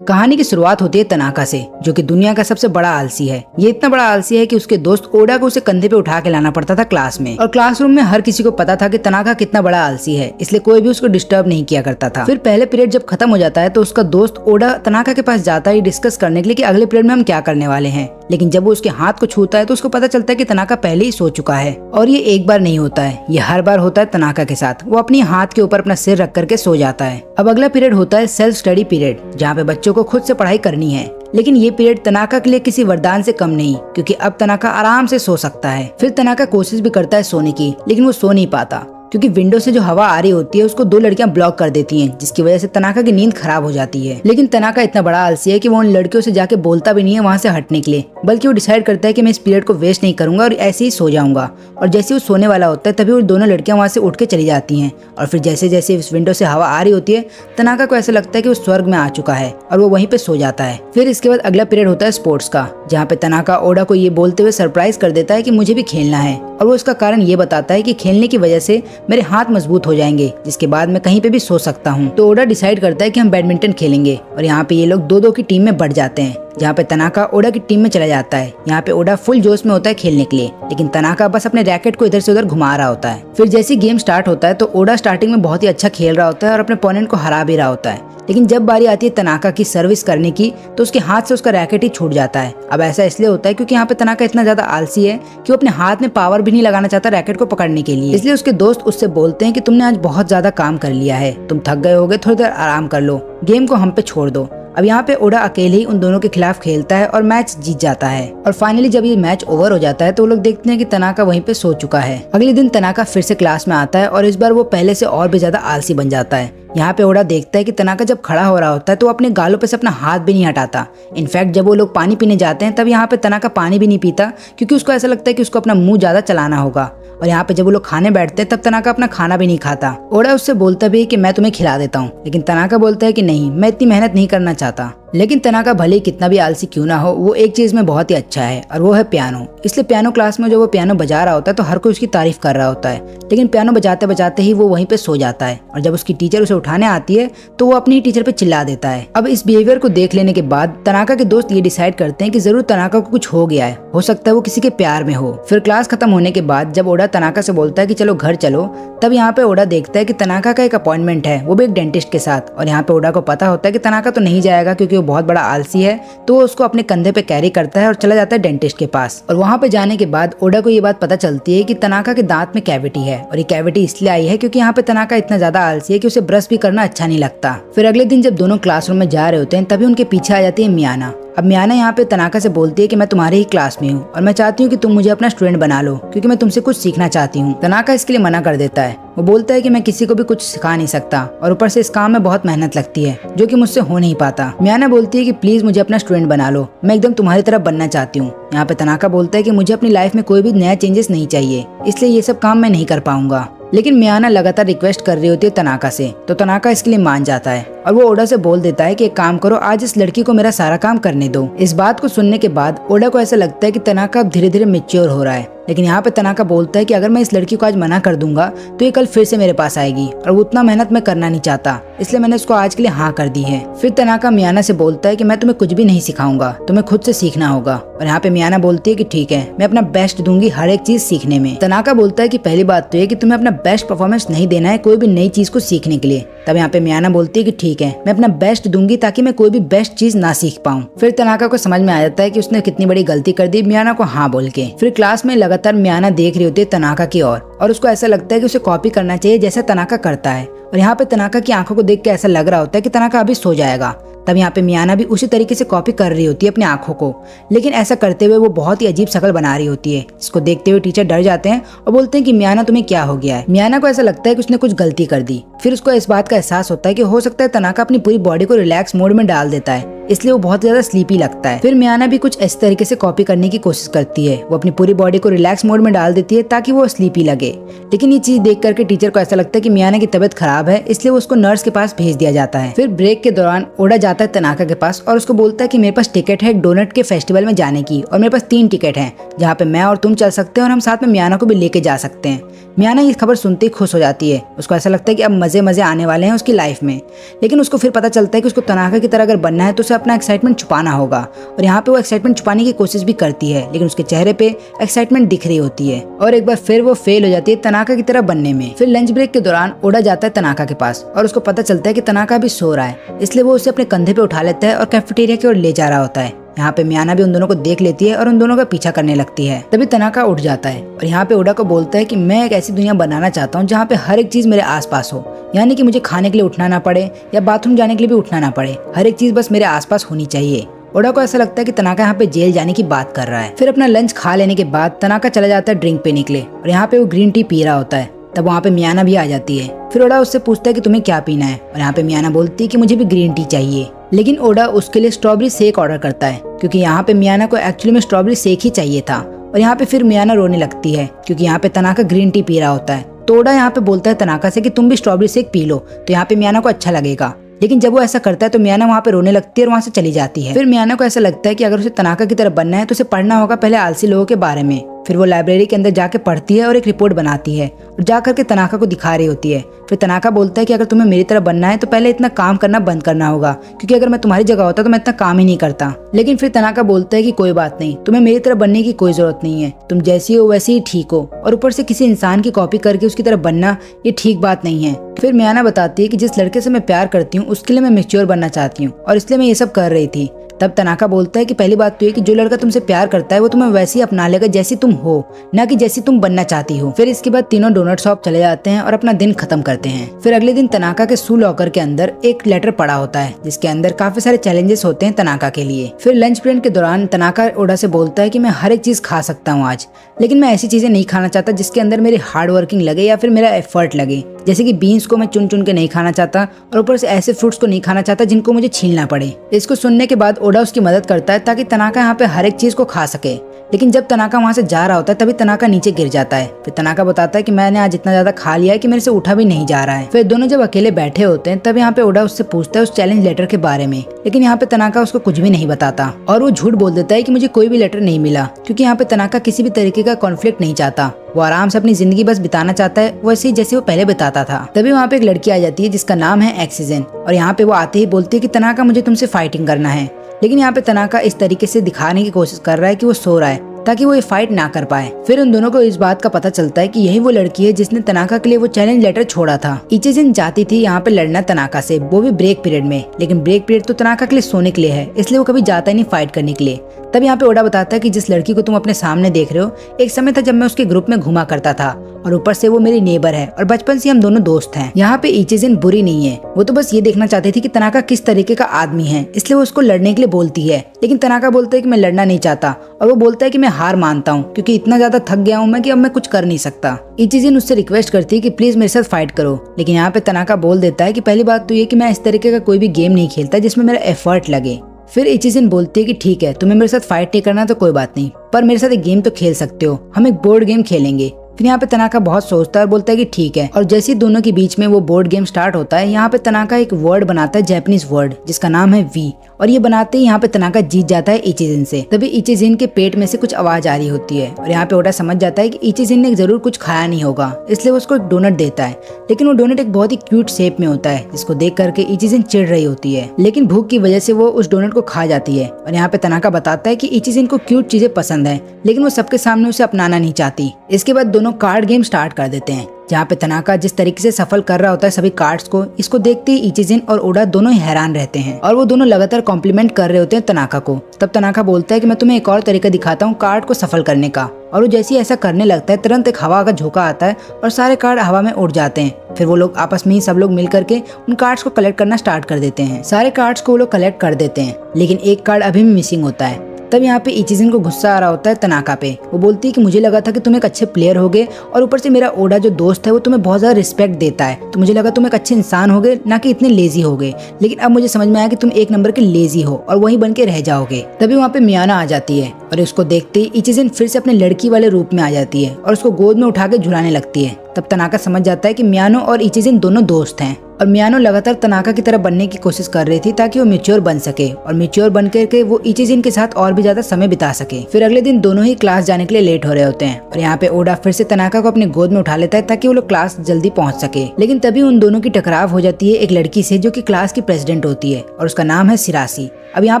कहानी की शुरुआत होती है तनाका से, जो कि दुनिया का सबसे बड़ा आलसी है। ये इतना बड़ा आलसी है कि उसके दोस्त ओडा को उसे कंधे पे उठा के लाना पड़ता था क्लास में, और क्लासरूम में हर किसी को पता था कि तनाका कितना बड़ा आलसी है, इसलिए कोई भी उसको डिस्टर्ब नहीं किया करता था। फिर पहले पीरियड जब खत्म हो जाता है तो उसका दोस्त ओडा तनाका के पास जाता है डिस्कस करने के लिए कि अगले पीरियड में हम क्या करने वाले हैं। लेकिन जब वो उसके हाथ को छूता है तो उसको पता चलता है कि तनाका पहले ही सो चुका है। और ये एक बार नहीं होता है, ये हर बार होता है तनाका के साथ। वो अपनी हाथ के ऊपर अपना सिर रख करके सो जाता है। अब अगला पीरियड होता है सेल्फ स्टडी पीरियड, जहाँ पे बच्चों को खुद से पढ़ाई करनी है। लेकिन ये पीरियड तनाका के लिए किसी वरदान से कम नहीं, क्योंकि अब तनाका आराम से सो सकता है। फिर तनाका कोशिश भी करता है सोने की, लेकिन वो सो नहीं पाता, क्योंकि विंडो से जो हवा आ रही होती है उसको दो लड़कियां ब्लॉक कर देती हैं, जिसकी वजह से तनाका की नींद खराब हो जाती है। लेकिन तनाका इतना बड़ा आलसी है कि वो उन लड़कियों से जाके बोलता भी नहीं है वहां से हटने के लिए, बल्कि वो डिसाइड करता है कि मैं इस पीरियड को वेस्ट नहीं करूंगा और ऐसे ही सो जाऊंगा। और जैसे वो सोने वाला होता है तभी वो दोनों लड़कियां वहां से उठ के चली जाती हैं। और फिर जैसे जैसे उस विंडो से हवा आ रही होती है, तनाका को ऐसा लगता है कि वो स्वर्ग में आ चुका है और वो वहीं पे सो जाता है। फिर इसके बाद अगला पीरियड होता है स्पोर्ट्स का, जहाँ पे तनाका ओडा को ये बोलते हुए सरप्राइज कर देता है कि मुझे भी खेलना है। और वो इसका कारण ये बताता है कि खेलने की वजह से मेरे हाथ मजबूत हो जाएंगे, जिसके बाद मैं कहीं पे भी सो सकता हूँ। तो ओडा डिसाइड करता है कि हम बैडमिंटन खेलेंगे, और यहाँ पे ये लोग दो दो की टीम में बढ़ जाते हैं, जहाँ पे तनाका ओडा की टीम में चला जाता है। यहाँ पे ओडा फुल जोश में होता है खेलने के लिए, लेकिन तनाका बस अपने रैकेट को इधर से उधर घुमा रहा होता है। फिर जैसे गेम स्टार्ट होता है तो ओडा स्टार्टिंग में बहुत ही अच्छा खेल रहा होता है और अपने ओपोनेंट को हरा भी रहा होता है। लेकिन जब बारी आती है तनाका की सर्विस करने की तो उसके हाथ से उसका रैकेट ही छूट जाता है। अब ऐसा इसलिए होता है क्योंकि यहाँ पे तनाका इतना ज्यादा आलसी है कि वो अपने हाथ में पावर भी नहीं लगाना चाहता रैकेट को पकड़ने के लिए। इसलिए उसके दोस्त उससे बोलते हैं कि तुमने आज बहुत ज्यादा काम कर लिया है, तुम थक गए होगे, थोड़ी देर आराम कर लो, गेम को हम पे छोड़ दो। अब यहाँ पे ओडा अकेले ही उन दोनों के खिलाफ खेलता है और मैच जीत जाता है। और फाइनली जब ये मैच ओवर हो जाता है तो वो लोग देखते हैं कि तनाका वहीं पे सो चुका है। अगले दिन तनाका फिर से क्लास में आता है और इस बार वो पहले से और भी ज्यादा आलसी बन जाता है। यहाँ पे ओडा देखता है कि तनाका जब खड़ा हो रहा होता है तो वो अपने गालों पे से अपना हाथ भी नहीं हटाता। इनफैक्ट जब वो लोग पानी पीने जाते हैं तब यहाँ पे तनाका पानी भी नहीं पीता, क्योंकि उसको ऐसा लगता है कि उसको अपना मुंह ज्यादा चलाना होगा। और यहाँ पे जब वो लोग खाने बैठते हैं तब तनाका अपना खाना भी नहीं खाता। ओडा उससे बोलता भी है कि मैं तुम्हें खिला देता हूँ, लेकिन तनाका बोलता है कि नहीं, मैं इतनी मेहनत नहीं करना चाहता। लेकिन तनाका भले ही कितना भी आलसी क्यों ना हो, वो एक चीज में बहुत ही अच्छा है, और वो है पियानो। इसलिए पियानो क्लास में जो वो पियानो बजा रहा होता है तो हर कोई उसकी तारीफ कर रहा होता है। लेकिन पियानो बजाते बजाते ही वो वहीं पे सो जाता है, और जब उसकी टीचर उसे उठाने आती है तो वो अपनी टीचर पे चिल्ला देता है। अब इस बिहेवियर को देख लेने के बाद तनाका के दोस्त ये डिसाइड करते हैं कि जरूर तनाका को कुछ हो गया है, हो सकता है वो किसी के प्यार में हो। फिर क्लास खत्म होने के बाद जब ओडा तनाका से बोलता है कि चलो घर चलो, तब यहाँ पे ओडा देखता है कि तनाका का एक अपॉइंटमेंट है, वो भी एक डेंटिस्ट के साथ। और यहाँ पे ओडा को पता होता है कि तनाका तो नहीं जाएगा क्योंकि वो बहुत बड़ा आलसी है, तो वो उसको अपने कंधे पे कैरी करता है और चला जाता है डेंटिस्ट के पास। और वहाँ पे जाने के बाद ओडा को ये बात पता चलती है कि तनाका के दांत में कैविटी है, और ये कैविटी इसलिए आई है क्योंकि यहाँ पे तनाका इतना ज्यादा आलसी है कि उसे ब्रश भी करना अच्छा नहीं लगता। फिर अगले दिन जब दोनों क्लासरूम में जा रहे होते हैं तभी उनके पीछे आ जाती है मियाना। अब मियाना यहाँ पे तनाका से बोलती है कि मैं तुम्हारे ही क्लास में हूँ और मैं चाहती हूँ कि तुम मुझे अपना स्टूडेंट बना लो, क्योंकि मैं तुमसे कुछ सीखना चाहती हूँ। तनाका इसके लिए मना कर देता है। वो बोलता है कि मैं किसी को भी कुछ सिखा नहीं सकता, और ऊपर से इस काम में बहुत मेहनत लगती है, जो कि मुझसे हो नहीं पाता। मियाना बोलती है कि प्लीज मुझे अपना स्टूडेंट बना लो, मैं एकदम तुम्हारी तरह बनना चाहती हूँ। यहाँ पे तनाका बोलता है कि मुझे अपनी लाइफ में कोई भी नया चेंजेस नहीं चाहिए, इसलिए ये सब काम मैं नहीं कर पाऊंगा। लेकिन मियाना लगातार रिक्वेस्ट कर रही होती है तनाका से, तो तनाका इसके लिए मान जाता है और वो ओडा से बोल देता है कि एक काम करो, आज इस लड़की को मेरा सारा काम करने दो। इस बात को सुनने के बाद ओडा को ऐसा लगता है कि तनाका अब धीरे धीरे मैच्योर हो रहा है। लेकिन यहाँ पे तनाका बोलता है कि अगर मैं इस लड़की को आज मना कर दूंगा तो ये कल फिर से मेरे पास आएगी, और वो उतना मेहनत मैं करना नहीं चाहता, इसलिए मैंने उसको आज के लिए हाँ कर दी है। फिर तनाका मियाना से बोलता है कि मैं तुम्हें कुछ भी नहीं सिखाऊंगा, तुम्हें खुद से सीखना होगा। और यहाँ पे मियाना बोलती है कि ठीक है, मैं अपना बेस्ट दूंगी हर एक चीज सीखने में। तनाका बोलता है कि पहली बात तो ये कि तुम्हें अपना बेस्ट परफॉर्मेंस नहीं देना है कोई भी नई चीज को सीखने के लिए। तब यहाँ पे मियाना बोलती है कि ठीक है, मैं अपना बेस्ट दूंगी ताकि मैं कोई भी बेस्ट चीज ना सीख पाऊँ। फिर तनाका को समझ में आ जाता है कि उसने कितनी बड़ी गलती कर दी मियाना को हाँ बोल के। फिर क्लास में लगातार मियाना देख रही होती है तनाका की ओर, और उसको ऐसा लगता है कि उसे कॉपी करना चाहिए जैसा तनाका करता है। और यहाँ पे तनाका की आंखों को देख के ऐसा लग रहा होता है कि तनाका अभी सो जाएगा। तब यहाँ पे मियाना भी उसी तरीके से कॉपी कर रही होती है अपनी आंखों को, लेकिन ऐसा करते हुए वो बहुत ही अजीब शक्ल बना रही होती है, जिसको देखते हुए टीचर डर जाते हैं और बोलते हैं कि मियाना तुम्हें क्या हो गया है। मियाना को ऐसा लगता है कि उसने कुछ गलती कर दी। फिर उसको इस बात का एहसास होता है कि हो सकता है तनाका अपनी पूरी बॉडी को रिलैक्स मोड में डाल देता है, इसलिए वो बहुत ज्यादा स्लीपी लगता है। फिर मियाना भी कुछ इस तरीके से कॉपी करने की कोशिश करती है। वो अपनी पूरी बॉडी को रिलैक्स मोड में डाल देती है ताकि वो स्लीपी लगे। लेकिन ये चीज देख करके टीचर को ऐसा लगता है कि मियाना की तबीयत खराब है, इसलिए वो उसको नर्स के पास भेज दिया जाता है। फिर ब्रेक के दौरान ओडा जाता है तनाका के पास और उसको बोलता है कि मेरे पास टिकट है एक डोनट के फेस्टिवल में जाने की, और मेरे पास 3 टिकट हैं जहाँ पे मैं और तुम चल सकते हैं और हम साथ में मियाना को भी लेके जा सकते हैं। मियाना ये खबर सुनते ही खुश हो जाती है। उसको ऐसा लगता है कि अब मजे मजे आने वाले हैं उसकी लाइफ में। लेकिन उसको फिर पता चलता है कि उसको तनाका की तरह अगर बनना है तो उसे अपना एक्साइटमेंट छुपाना होगा, और यहाँ पे वो एक्साइटमेंट छुपाने की कोशिश भी करती है, लेकिन उसके चेहरे पे एक्साइटमेंट दिख रही होती है और एक बार फिर वो फेल हो जाती है तनाका की तरह बनने में। फिर लंच ब्रेक के दौरान ओडा जाता है तनाका के पास और उसको पता चलता है कि तनाका भी सो रहा है, इसलिए वो उसे अपने कंधे पे उठा लेता है और कैफेटेरिया की ओर ले जा रहा होता है। यहाँ पे मियाना भी उन दोनों को देख लेती है और उन दोनों का पीछा करने लगती है। तभी तनाका उठ जाता है और यहाँ पे ओडा को बोलता है कि मैं एक ऐसी दुनिया बनाना चाहता हूँ जहाँ पे हर एक चीज मेरे आसपास हो, यानी कि मुझे खाने के लिए उठना ना पड़े या बाथरूम जाने के लिए भी उठना ना पड़े, हर एक चीज बस मेरे आसपास होनी चाहिए। ओडा को ऐसा लगता है कि तनाका यहाँ पे जेल जाने की बात कर रहा है। फिर अपना लंच खा लेने के बाद तनाका चला जाता है ड्रिंक पीने के लिए और यहाँ पे वो ग्रीन टी पी रहा होता है। तब वहाँ पे मियाना भी आ जाती है। फिर ओडा उससे पूछता है कि तुम्हें क्या पीना है, और यहाँ पे मियाना बोलती है कि मुझे भी ग्रीन टी चाहिए। लेकिन ओडा उसके लिए स्ट्रॉबेरी शेक ऑर्डर करता है क्योंकि यहाँ पे मियाना को एक्चुअली में स्ट्रॉबेरी शेक ही चाहिए था। और यहाँ पे फिर मियाना रोने लगती है क्योंकि यहाँ पे तनाका ग्रीन टी पी रहा होता है। तो ओडा यहाँ पे बोलता है तनाका से कि तुम भी स्ट्रॉबेरी शेक पी लो, तो यहाँ पे मियाना को अच्छा लगेगा। लेकिन जब वो ऐसा करता है तो मियाना वहाँ पे रोने लगती है और वहाँ से चली जाती है। फिर मियाना को ऐसा लगता है कि अगर उसे तनाका की तरह बनना है तो उसे पढ़ना होगा पहले आलसी लोगों के बारे में। फिर वो लाइब्रेरी के अंदर जाके पढ़ती है और एक रिपोर्ट बनाती है और जा करके तनाका को दिखा रही होती है। फिर तनाका बोलता है कि अगर तुम्हें मेरी तरह बनना है तो पहले इतना काम करना बंद करना होगा, क्योंकि अगर मैं तुम्हारी जगह होता तो मैं इतना काम ही नहीं करता। लेकिन फिर तनाका बोलता है कि कोई बात नहीं, तुम्हें मेरी तरह बनने की कोई जरूरत नहीं है, तुम जैसी हो वैसे ही ठीक हो, और ऊपर से किसी इंसान की कॉपी करके उसकी तरह बनना ये ठीक बात नहीं है। फिर मियाना बताती है कि जिस लड़के से मैं प्यार करती हूँ उसके लिए मैं मैच्योर बनना चाहती हूँ और इसलिए मैं ये सब कर रही थी। तब तनाका बोलता है कि पहली बात तो ये कि जो लड़का तुमसे प्यार करता है वो तुम्हें वैसे ही अपना लेगा जैसी तुम हो, ना कि जैसी तुम बनना चाहती हो। फिर इसके बाद तीनों डोनट शॉप चले जाते हैं और अपना दिन खत्म करते हैं। फिर अगले दिन तनाका के शू लॉकर के अंदर एक लेटर पड़ा होता है जिसके अंदर काफी सारे चैलेंजेस होते हैं तनाका के लिए। फिर लंच ब्रेक के दौरान तनाका ओडा से बोलता है कि मैं हर एक चीज खा सकता हूँ आज, लेकिन मैं ऐसी चीजें नहीं खाना चाहता जिसके अंदर मेरी हार्ड वर्किंग लगे या फिर मेरा एफर्ट लगे। जैसे कि बीन्स को मैं चुन चुन के नहीं खाना चाहता और ऊपर से ऐसे फ्रूट्स को नहीं खाना चाहता जिनको मुझे छीलना पड़े। इसको सुनने के बाद ओडा उसकी मदद करता है ताकि तनाका यहाँ पे हर एक चीज को खा सके। लेकिन जब तनाका वहाँ से जा रहा होता है तभी तनाका नीचे गिर जाता है। फिर तनाका बताता है कि मैंने आज इतना ज्यादा खा लिया है कि मेरे से उठा भी नहीं जा रहा है। फिर दोनों जब अकेले बैठे होते हैं तब यहाँ पे ओडा उससे पूछता है उस चैलेंज लेटर के बारे में, लेकिन यहाँ पे तनाका उसको कुछ भी नहीं बताता और वो झूठ बोल देता है कि मुझे कोई भी लेटर नहीं मिला, क्योंकि यहाँ पे तनाका किसी भी तरीके का कॉन्फ्लिक्ट नहीं चाहता। वो आराम से अपनी जिंदगी बस बिताना चाहता है वैसे ही जैसे वो पहले बिताता था। तभी वहाँ पे एक लड़की आ जाती है जिसका नाम है एक्सीजन, और यहाँ पे वो आते ही बोलती है कि तनाका मुझे तुमसे फाइटिंग करना है। लेकिन यहाँ पे तनाका इस तरीके से दिखाने की कोशिश कर रहा है कि वो सो रहा है ताकि वो ये फाइट ना कर पाए। फिर उन दोनों को इस बात का पता चलता है कि यही वो लड़की है जिसने तनाका के लिए वो चैलेंज लेटर छोड़ा था। इचिजिन चाहती थी यहाँ पे लड़ना तनाका से, वो भी ब्रेक पीरियड में, लेकिन ब्रेक पीरियड तो तनाका के लिए सोने के लिए है, इसलिए वो कभी जाता ही नहीं फाइट करने के लिए। तब यहाँ पे ओडा बताता है कि जिस लड़की को तुम अपने सामने देख रहे हो, एक समय था जब मैं उसके ग्रुप में घुमा करता था और ऊपर से वो मेरी नेबर है और बचपन से हम दोनों दोस्त हैं। यहाँ पे इचिजिन बुरी नहीं है, वो तो बस ये देखना चाहती थी कि तनाका किस तरीके का आदमी है, इसलिए वो उसको लड़ने के लिए बोलती है। लेकिन तनाका बोलता है कि मैं लड़ना नहीं चाहता और वो बोलता है कि मैं हार मानता हूँ क्योंकि इतना ज्यादा थक गया हूँ मैं कि अब मैं कुछ कर नहीं सकता। इचिजिन उससे रिक्वेस्ट करती है कि प्लीज मेरे साथ फाइट करो, लेकिन यहाँ पे तनाका बोल देता है कि पहली बात तो ये कि मैं इस तरीके का कोई भी गेम नहीं खेलता जिसमें मेरा एफर्ट लगे। फिर इचिजिन बोलती है कि ठीक है, तुम्हें मेरे साथ फाइट नहीं करना तो कोई बात नहीं, पर मेरे साथ एक गेम तो खेल सकते हो, हम एक बोर्ड गेम खेलेंगे। फिर यहाँ पे तनाका बहुत सोचता है और बोलता है कि ठीक है, और जैसे ही दोनों के बीच में वो बोर्ड गेम स्टार्ट होता है, यहाँ पे तनाका एक वर्ड बनाता है, जापानीज वर्ड जिसका नाम है वी, और ये बनाते ही यहाँ पे तनाका जीत जाता है इचिजिन से। तभी इचिजिन के पेट में से कुछ आवाज आ रही होती है और यहाँ पे ओडा समझ जाता है कि इचिजिन ने जरूर कुछ खाया नहीं होगा, इसलिए वो उसको एक डोनट देता है। लेकिन वो डोनट एक बहुत ही क्यूट शेप में होता है जिसको देख करके इचिजिन चिढ़ रही होती है, लेकिन भूख की वजह से वो उस डोनट को खा जाती है। और यहाँ पे तनाका बताता है कि इचिजिन को क्यूट चीजें पसंद है, लेकिन वो सबके सामने उसे अपनाना नहीं चाहती। इसके बाद दोनों कार्ड गेम स्टार्ट कर देते हैं, जहाँ पे तनाका जिस तरीके से सफल कर रहा होता है सभी कार्ड्स को, इसको देखते ही इचिजिन और ओडा दोनों ही हैरान रहते हैं और वो दोनों लगातार कॉम्प्लीमेंट कर रहे होते हैं तनाका को। तब तनाका बोलता है कि मैं तुम्हें एक और तरीका दिखाता हूँ कार्ड को सफल करने का, और वो जैसे ही ऐसा करने लगता है तुरंत एक हवा का झोंका आता है और सारे कार्ड हवा में उड़ जाते हैं। फिर वो लोग आपस में ही सब लोग मिल करके उन कार्ड्स को कलेक्ट करना स्टार्ट कर देते हैं। सारे कार्ड्स को वो लोग कलेक्ट कर देते हैं, लेकिन एक कार्ड अभी भी मिसिंग होता है। तब यहाँ पे इचिजिन को गुस्सा आ रहा होता है तनाका पे। वो बोलती है कि मुझे लगा था कि तुम एक अच्छे प्लेयर होगे और ऊपर से मेरा ओडा जो दोस्त है वो तुम्हें बहुत ज्यादा रिस्पेक्ट देता है, तो मुझे लगा तुम एक अच्छे इंसान होगे, ना कि इतने लेजी होगे। लेकिन अब मुझे समझ में आया कि तुम एक नंबर के लेजी हो और वहीं बन के रह जाओगे। तभी वहाँ पे मियाना आ जाती है और उसको देखते ही इचिजिन फिर से अपने लड़की वाले रूप में आ जाती है और उसको गोद में उठा के झुलाने लगती है। तब तनाका समझ जाता है कि मियानो और इचिजिन दोनों दोस्त हैं और मियानो लगातार तनाका की तरह बनने की कोशिश कर रही थी ताकि वो मैच्योर बन सके और मैच्योर बन करके वो इचिजिन के साथ और भी ज्यादा समय बिता सके। फिर अगले दिन दोनों ही क्लास जाने के लिए लेट हो रहे होते हैं और यहाँ पे ओडा फिर से तनाका को अपने गोद में उठा लेता है ताकि वो लोग क्लास जल्दी पहुंच सके। लेकिन तभी उन दोनों की टकराव हो जाती है एक लड़की से जो कि क्लास की प्रेसिडेंट होती है और उसका नाम है सिरासी। अब यहाँ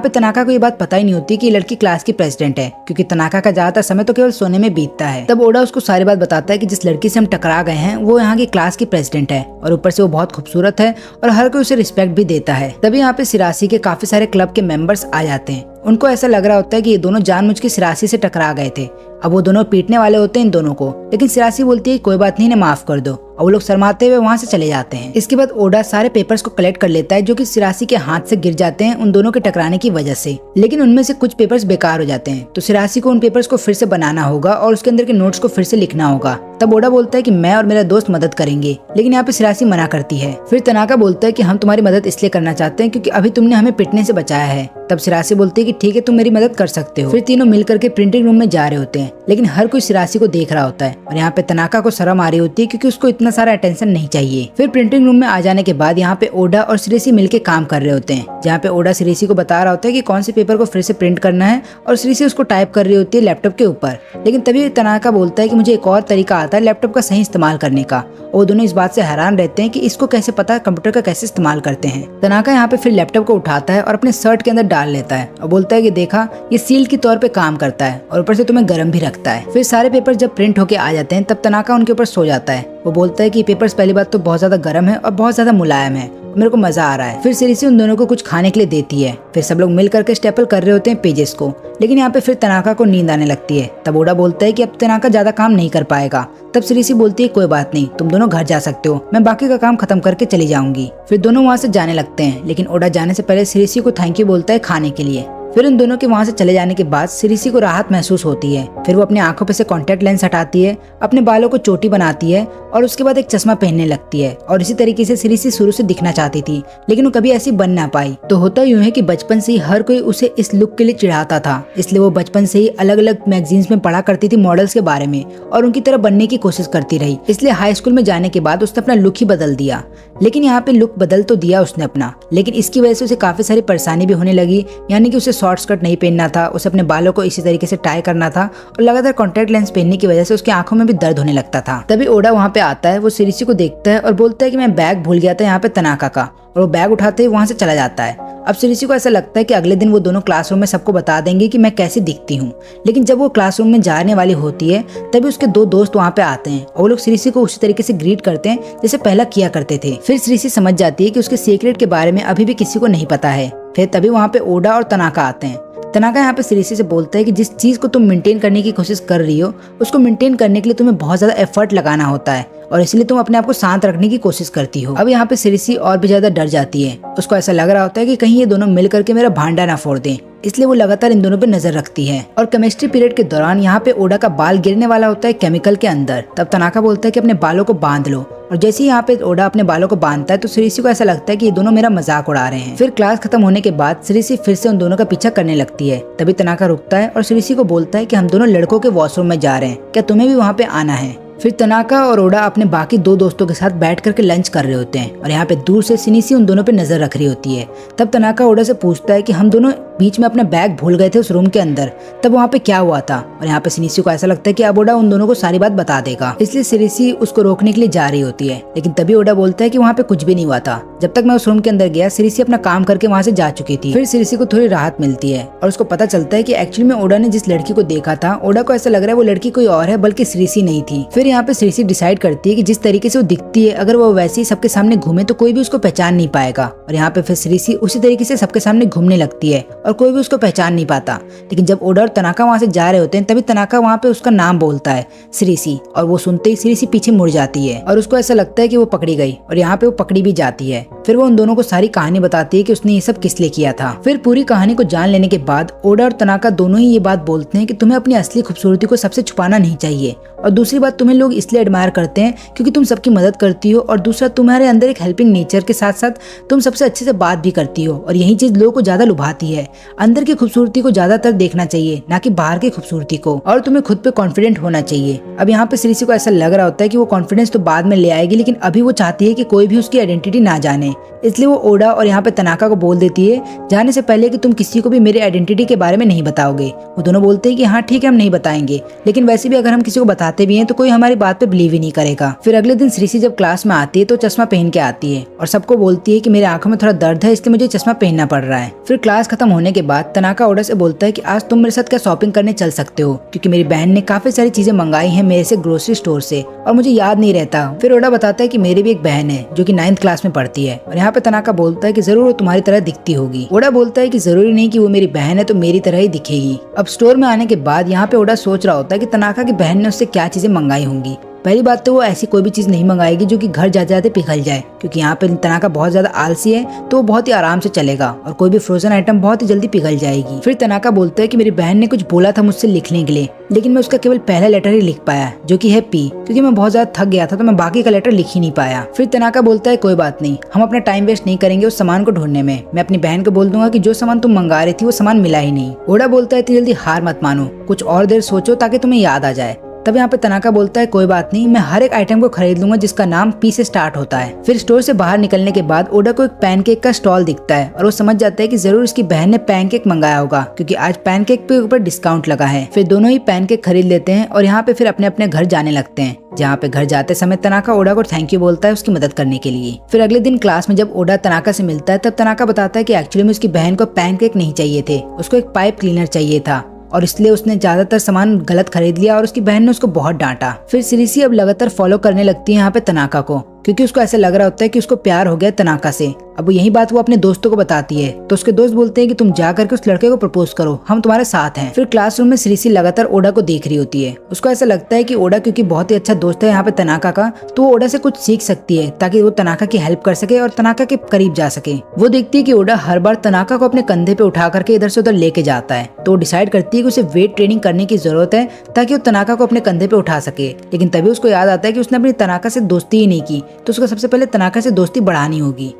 पे तनाका को ये बात पता ही नहीं होती कि ये लड़की क्लास की प्रेसिडेंट है, क्योंकि तनाका का ज्यादातर समय तो केवल सोने में बीतता है। तब ओडा उसको सारी बात बताता है कि जिस लड़की से हम टकरा गए हैं वो यहाँ की क्लास की प्रेसिडेंट है और ऊपर से वो बहुत खूबसूरत है और हर कोई उसे रिस्पेक्ट भी देता है। तभी यहाँ पे सिरासी के काफी सारे क्लब के मेंबर्स आ जाते हैं। उनको ऐसा लग रहा होता है कि ये दोनों जानबूझ के सिरासी से टकरा गए थे। अब वो दोनों पीटने वाले होते हैं इन दोनों को, लेकिन सिरासी बोलती है कोई बात नहीं, इन्हें माफ कर दो और वो लोग शर्माते हुए वहाँ से चले जाते हैं। इसके बाद ओडा सारे पेपर्स को कलेक्ट कर लेता है जो कि सिरासी के हाथ से गिर जाते हैं उन दोनों के टकराने की वजह से, लेकिन उनमें से कुछ पेपर्स बेकार हो जाते हैं। तो सिरासी को उन पेपर्स को फिर से बनाना होगा और उसके अंदर के नोट्स को फिर से लिखना होगा। तब ओडा बोलता है कि मैं और मेरा दोस्त मदद करेंगे, लेकिन यहाँ पे सिरासी मना करती है। फिर तनाका बोलता है कि हम तुम्हारी मदद इसलिए करना चाहते हैं क्योंकि अभी तुमने हमें पिटने से बचाया है। तब सिरासी बोलती है कि ठीक है, तुम मेरी मदद कर सकते हो। फिर तीनों मिलकर के प्रिंटिंग रूम में जा रहे होते हैं, लेकिन हर कोई सिरासी को देख रहा होता है और यहाँ पे तनाका को शर्म आ रही होती है क्योंकि उसको इतना सारा अटेंशन नहीं चाहिए। फिर प्रिंटिंग रूम में आ जाने के बाद यहाँ पे ओडा और सिरिसी मिलके काम कर रहे होते हैं, जहाँ पे ओडा सिरिसी को बता रहा होता है कि कौन से पेपर को फिर से प्रिंट करना है और सिरिसी उसको टाइप कर रही होती है लैपटॉप के ऊपर। लेकिन तभी तनाका बोलता है कि मुझे एक और तरीका आता है लैपटॉप का सही इस्तेमाल करने का। वो दोनों इस बात से हैरान रहते हैं कि इसको कैसे पता है कंप्यूटर का कैसे इस्तेमाल करते हैं। तनाका यहाँ पे फिर लैपटॉप को उठाता है और अपने शर्ट के अंदर डाल लेता है और बोलता है कि देखा, ये सील के तौर पे काम करता है और ऊपर से तुम्हें गर्म भी रखता है। फिर सारे पेपर जब प्रिंट होके आ जाते हैं तब तनाका उनके ऊपर सो जाता है। वो बोलता है कि पेपर्स पहली बात तो बहुत ज्यादा गर्म है और बहुत ज्यादा मुलायम है, मेरे को मजा आ रहा है। फिर सिरिसी उन दोनों को कुछ खाने के लिए देती है। फिर सब लोग मिल करके स्टेपल कर रहे होते हैं पेजेस को, लेकिन यहाँ पे फिर तनाका को नींद आने लगती है। तब ओडा बोलता है कि अब तनाका ज्यादा काम नहीं कर पाएगा। तब सिरिसी बोलती है कोई बात नहीं, तुम दोनों घर जा सकते हो, मैं बाकी का काम खत्म करके चली जाऊंगी। फिर दोनों वहाँ से जाने लगते हैं, लेकिन ओडा जाने से पहले सिरिसी को थैंक यू बोलता है खाने के लिए। फिर उन दोनों के वहाँ से चले जाने के बाद सिरिसी को राहत महसूस होती है। फिर वो अपनी आंखों पे से कॉन्टेक्ट लेंस हटाती है, अपने बालों को चोटी बनाती है और उसके बाद एक चश्मा पहनने लगती है। और इसी तरीके से सिरिसी शुरू से दिखना चाहती थी, लेकिन वो कभी ऐसी बन ना पाई। तो होता यूं है कि बचपन से ही हर कोई उसे इस लुक के लिए चिढ़ाता था, इसलिए वो बचपन से ही अलग अलग मैगजीन्स में पढ़ा करती थी मॉडल्स के बारे में और उनकी तरह बनने की कोशिश करती रही। इसलिए हाई स्कूल में जाने के बाद उसने अपना लुक ही बदल दिया। लेकिन यहाँ पे लुक बदल तो दिया उसने अपना, लेकिन इसकी वजह से उसे काफी सारी परेशानी भी होने लगी। यानी कि उसे शॉर्ट स्कर्ट नहीं पहनना था, उसे अपने बालों को इसी तरीके से टाई करना था और लगातार कॉन्टैक्ट लेंस पहनने की वजह से उसकी आंखों में भी दर्द होने लगता था। तभी ओडा वहाँ पे आता है, वो सिरिसी को देखता है और बोलता है कि मैं बैग भूल गया था यहाँ पे तनाका का, और वो बैग उठाते ही वहाँ से चला जाता है। अब सिरिसी को ऐसा लगता है कि अगले दिन वो दोनों क्लासरूम में सबको बता देंगे कि मैं कैसी दिखती हूँ। लेकिन जब वो क्लासरूम में जाने वाली होती है तभी उसके दो दोस्त वहाँ पे आते हैं और वो लोग सिरिसी को उसी तरीके से ग्रीट करते हैं जैसे पहला किया करते थे। फिर सिरिसी समझ जाती है कि उसके सीक्रेट के बारे में अभी भी किसी को नहीं पता है। फिर तभी वहाँ पे ओडा और तनाका आते हैं। तनाका यहाँ पे सिरिसी से बोलता है कि जिस चीज को तुम मेंटेन करने की कोशिश कर रही हो उसको मेंटेन करने के लिए तुम्हें बहुत ज्यादा एफर्ट लगाना होता है और इसलिए तुम अपने आप को शांत रखने की कोशिश करती हो। अब यहाँ पे सिरिसी और भी ज्यादा डर जाती है। उसको ऐसा लग रहा होता है कि कहीं ये दोनों मिल करके मेरा भांडा ना फोड़ दें, इसलिए वो लगातार इन दोनों पे नजर रखती है। और केमिस्ट्री पीरियड के दौरान यहाँ पे ओडा का बाल गिरने वाला होता है केमिकल के अंदर। तब तनाका बोलता है कि अपने बालों को बांध लो, और जैसे ही यहाँ पे ओडा अपने बालों को बांधता है तो सिरिसी को ऐसा लगता है कि ये दोनों मेरा मजाक उड़ा रहे हैं। फिर क्लास खत्म होने के बाद सिरिसी फिर से उन दोनों का पीछा करने लगती है। तभी तनाका रुकता है और सिरिसी को बोलता है कि हम दोनों लड़कों के वॉशरूम में जा रहे हैं, क्या तुम्हें भी वहाँ पे आना है। फिर तनाका और ओडा अपने बाकी दो दोस्तों के साथ बैठ करके लंच कर रहे होते हैं और यहाँ पे दूर से सिनिसी उन दोनों पे नजर रख रही होती है। तब तनाका ओडा से पूछता है कि हम दोनों बीच में अपना बैग भूल गए थे उस रूम के अंदर, तब वहाँ पे क्या हुआ था। और यहाँ पे सिनिसी को ऐसा लगता है कि अब ओडा उन दोनों को सारी बात बता देगा, इसलिए सिनिसी उसको रोकने के लिए जा रही होती है। लेकिन तभी ओडा बोलता है कि वहाँ पे कुछ भी नहीं हुआ था, जब तक मैं उस रूम के अंदर गया सिनिसी अपना काम करके वहाँ से जा चुकी थी। फिर सिनिसी को थोड़ी राहत मिलती है और उसको पता चलता है कि एक्चुअली में ओडा ने जिस लड़की को देखा था, ओडा को ऐसा लग रहा है वो लड़की कोई और है बल्कि सिनिसी नहीं थी। फिर यहाँ पे श्रीसी डिसाइड करती है कि जिस तरीके से वो दिखती है अगर वो वैसे ही सबके सामने घूमे तो कोई भी उसको पहचान नहीं पाएगा। और यहाँ पे फिर श्रीसी उसी तरीके से सबके सामने घूमने लगती है और कोई भी उसको पहचान नहीं पाता। लेकिन जब ओडा और तनाका वहाँ से जा रहे होते हैं तभी तनाका वहाँ पे उसका नाम बोलता है श्रीसी, और वो सुनते ही श्रीसी पीछे मुड़ जाती है और उसको ऐसा लगता है कि वो पकड़ी गई और यहाँ पे वो पकड़ी भी जाती है। फिर वो उन दोनों को सारी कहानी बताती है कि उसने ये सब किस लिए किया था। फिर पूरी कहानी को जान लेने के बाद ओडा और तनाका दोनों ही ये बात बोलते हैं कि तुम्हें अपनी असली खूबसूरती को सबसे छुपाना नहीं चाहिए, और दूसरी बात तुम्हें लोग इसलिए एडमायर करते हैं क्योंकि तुम सबकी मदद करती हो, और दूसरा तुम्हारे अंदर एक हेल्पिंग नेचर के साथ साथ तुम सबसे अच्छे से बात भी करती हो, और यही चीज लोगों को ज्यादा लुभाती है। अंदर की खूबसूरती को ज्यादातर देखना चाहिए ना कि बाहर की खूबसूरती को, और तुम्हें खुद पे कॉन्फिडेंट होना चाहिए। अब यहाँ पे श्रीसी को ऐसा लग रहा होता है कि वो कॉन्फिडेंस तो बाद में ले आएगी, लेकिन अभी वो चाहती है कि कोई भी उसकी आइडेंटिटी ना जाने, इसलिए वो ओडा और यहाँ पे तनाका को बोल देती है जाने से पहले कि तुम किसी को भी मेरे आइडेंटिटी के बारे में नहीं बताओगे। वो दोनों बोलते हैं कि हाँ ठीक है हम नहीं बताएंगे, लेकिन वैसे भी अगर हम किसी को बताते भी हैं तो कोई हमारी बात पे बिलीव ही नहीं करेगा। फिर अगले दिन श्रीसी जब क्लास में आती है तो चश्मा पहन के आती है और सबको बोलती है कि मेरे आंखों में थोड़ा दर्द है इसलिए मुझे चश्मा पहनना पड़ रहा है। फिर क्लास खत्म होने के बाद तनाका ओडा से बोलता है कि आज तुम मेरे साथ क्या शॉपिंग करने चल सकते हो, क्योंकि मेरी बहन ने काफी सारी चीजें मंगाई हैं मेरे से ग्रोसरी स्टोर से और मुझे याद नहीं रहता। फिर ओडा बताता है कि मेरी भी एक बहन है जो कि 9th क्लास में पढ़ती है, और यहाँ पे तनाका बोलता है कि जरूर वो तुम्हारी तरह दिखती होगी। ओडा बोलता है कि जरूरी नहीं कि वो मेरी बहन है तो मेरी तरह ही दिखेगी। अब स्टोर में आने के बाद यहाँ पे ओडा सोच रहा होता है कि तनाका की बहन ने उससे क्या चीजें मंगाई होंगी। पहली बात तो वो ऐसी कोई भी चीज नहीं मंगाएगी जो कि घर जाते जाते पिघल जाए, क्योंकि यहाँ पे तनाका बहुत ज्यादा आलसी है तो वो बहुत ही आराम से चलेगा और कोई भी फ्रोजन आइटम बहुत ही जल्दी पिघल जाएगी। फिर तनाका बोलता है कि मेरी बहन ने कुछ बोला था मुझसे लिखने के लिए, लेकिन मैं उसका केवल पहला लेटर ही लिख पाया जो कि है पी, क्योंकि मैं बहुत ज्यादा थक गया था तो मैं बाकी का लेटर लिख ही नहीं पाया। फिर तनाका बोलता है कोई बात नहीं, हम अपना टाइम वेस्ट नहीं करेंगे उस सामान को ढूंढने में। मैं अपनी बहन को बोल दूंगा कि जो सामान तुम मंगा रही थी वो सामान मिला ही नहीं। ओडा बोलता है इतनी जल्दी हार मत मानो, कुछ और देर सोचो ताकि तुम्हें याद आ जाए। तब यहाँ पे तनाका बोलता है कोई बात नहीं, मैं हर एक आइटम को खरीद लूंगा जिसका नाम पी से स्टार्ट होता है। फिर स्टोर से बाहर निकलने के बाद ओडा को एक पैनकेक का स्टॉल दिखता है और वो समझ जाता है कि जरूर उसकी बहन ने पैनकेक मंगाया होगा, क्योंकि आज पैनकेक पे ऊपर डिस्काउंट लगा है। फिर दोनों ही पैनकेक खरीद लेते हैं और यहाँ पे फिर अपने अपने घर जाने लगते हैं, जहाँ पे घर जाते समय तनाका ओडा को थैंक यू बोलता है उसकी मदद करने के लिए। फिर अगले दिन क्लास में जब ओडा तनाका से मिलता है तब तनाका बताता है कि एक्चुअली में उसकी बहन को पैनकेक नहीं चाहिए थे, उसको एक पाइप क्लीनर चाहिए था और इसलिए उसने ज्यादातर सामान गलत खरीद लिया और उसकी बहन ने उसको बहुत डांटा। फिर श्रीसी अब लगातार फॉलो करने लगती है यहाँ पे तनाका को, क्योंकि उसको ऐसा लग रहा होता है कि उसको प्यार हो गया तनाका से। अब यही बात वो अपने दोस्तों को बताती है तो उसके दोस्त बोलते हैं कि तुम जा करके उस लड़के को प्रपोज करो, हम तुम्हारे साथ हैं। फिर क्लासरूम में श्रीसी लगातार ओडा को देख रही होती है। उसको ऐसा लगता है कि ओडा क्योंकि बहुत ही अच्छा दोस्त है यहाँ पे तनाका का, तो वो ओडा से कुछ सीख सकती है ताकि वो तनाका की हेल्प कर सके और तनाका के करीब जा सके। वो देखती है कि ओडा हर बार तनाका को अपने कंधे पे उठा करके इधर से उधर लेके जाता है, तो वो डिसाइड करती है कि उसे वेट ट्रेनिंग करने की जरूरत है ताकि वो तनाका को अपने कंधे पे उठा सके। लेकिन तभी उसको याद आता है कि उसने अपनी तनाका से दोस्ती ही नहीं की, तो उसको सबसे पहले तनाका से दोस्ती बढ़ानी होगी।